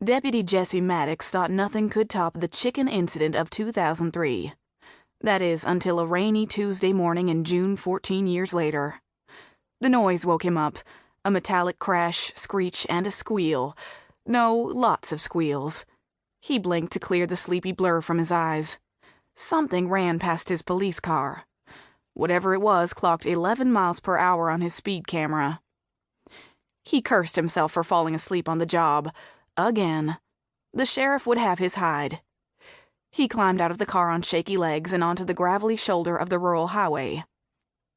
Deputy Jesse Maddox thought nothing could top the chicken incident of 2003. That is, until a rainy Tuesday morning in June 14 years later. The noise woke him up, a metallic crash, screech, and a squeal. No, lots of squeals. He blinked to clear the sleepy blur from his eyes. Something ran past his police car. Whatever it was clocked 11 miles per hour on his speed camera. He cursed himself for falling asleep on the job. Again. The sheriff would have his hide. He climbed out of the car on shaky legs and onto the gravelly shoulder of the rural highway.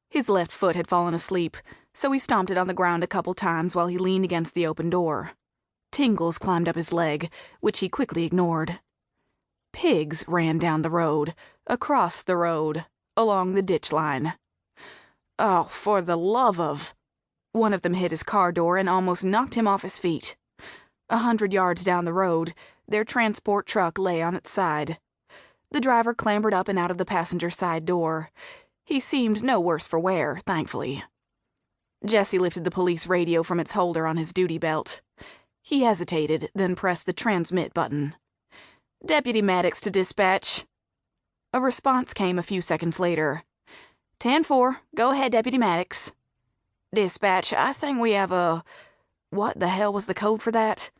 His left foot had fallen asleep, so he stomped it on the ground a couple times while he leaned against the open door. Tingles climbed up his leg, which he quickly ignored. Pigs ran down the road, across the road, along the ditch line. Oh, for the love of... One of them hit his car door and almost knocked him off his feet. 100 yards down the road, their transport truck lay on its side. The driver clambered up and out of the passenger side door. He seemed no worse for wear, thankfully. Jesse lifted the police radio from its holder on his duty belt. He hesitated, then pressed the transmit button. "Deputy Maddox to dispatch." A response came a few seconds later. 10-4, go ahead, Deputy Maddox. "Dispatch, I think we have a... What the hell was the code for that?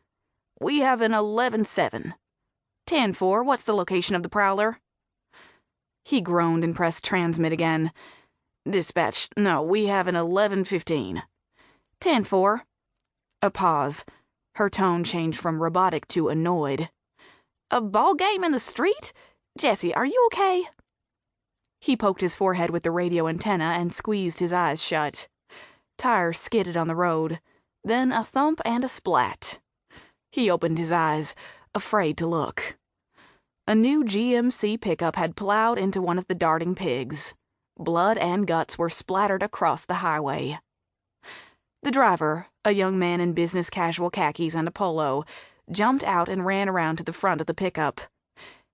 We have an 11-7. 10-4, what's the location of the prowler?" He groaned and pressed transmit again. "Dispatch, no, we have an 11-15. 10-4. A pause. Her tone changed from robotic to annoyed. "A ball game in the street? Jesse, are you okay?" He poked his forehead with the radio antenna and squeezed his eyes shut. Tires skidded on the road, then a thump and a splat. He opened his eyes, afraid to look. A new GMC pickup had plowed into one of the darting pigs. Blood and guts were splattered across the highway. The driver, a young man in business casual khakis and a polo, jumped out and ran around to the front of the pickup.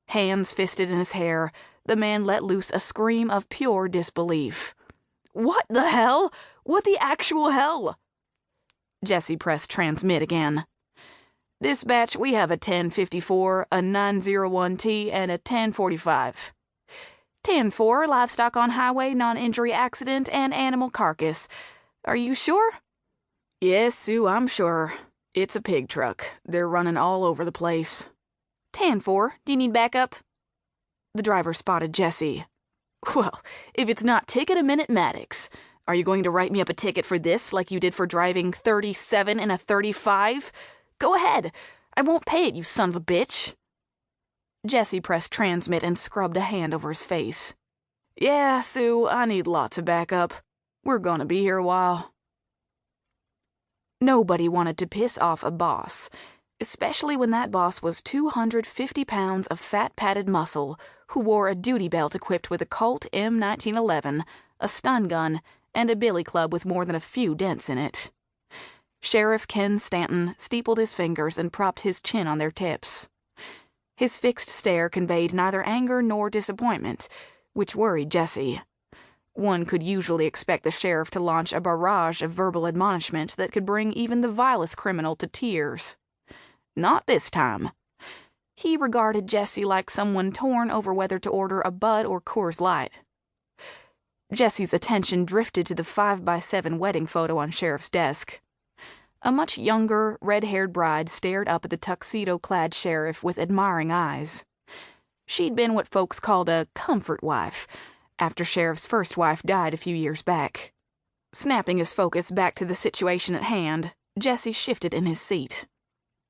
Hands fisted in his hair, the man let loose a scream of pure disbelief. "What the hell? What the actual hell?" Jesse pressed transmit again. "Dispatch, we have a 10-54, a 901T, and a 10-45. 10-4, livestock on highway, non-injury accident, and animal carcass. Are you sure?" "Yes, Sue, I'm sure. It's a pig truck. They're running all over the place." 10-4, do you need backup?" The driver spotted Jesse. "Well, if it's not ticket a minute Maddox, are you going to write me up a ticket for this like you did for driving 37 in a 35? Go ahead. I won't pay it, you son of a bitch." Jesse pressed transmit and scrubbed a hand over his face. "Yeah, Sue, I need lots of backup. We're gonna be here a while." Nobody wanted to piss off a boss, especially when that boss was 250 pounds of fat-padded muscle who wore a duty belt equipped with a Colt M1911, a stun gun, and a billy club with more than a few dents in it. Sheriff Ken Stanton steepled his fingers and propped his chin on their tips. His fixed stare conveyed neither anger nor disappointment, which worried Jesse. One could usually expect the sheriff to launch a barrage of verbal admonishment that could bring even the vilest criminal to tears. Not this time. He regarded Jesse like someone torn over whether to order a Bud or Coors Light. Jesse's attention drifted to the 5x7 wedding photo on Sheriff's desk. A much younger, red-haired bride stared up at the tuxedo-clad sheriff with admiring eyes. She'd been what folks called a comfort wife, after Sheriff's first wife died a few years back. Snapping his focus back to the situation at hand, Jesse shifted in his seat.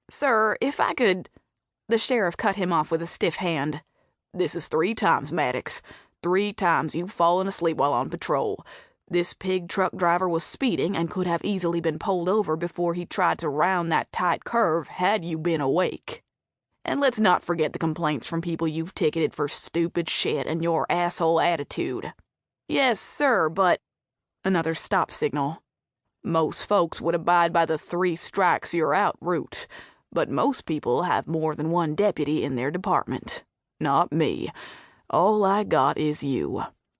"Sir, if I could—" The sheriff cut him off with a stiff hand. "This is 3 times, Maddox. 3 times you've fallen asleep while on patrol. This pig truck driver was speeding and could have easily been pulled over before he tried to round that tight curve had you been awake. And let's not forget the complaints from people you've ticketed for stupid shit and your asshole attitude." "Yes, sir, but—" Another stop signal. "Most folks would abide by the 3 strikes you're out route, but most people have more than one deputy in their department. Not me. All I got is you."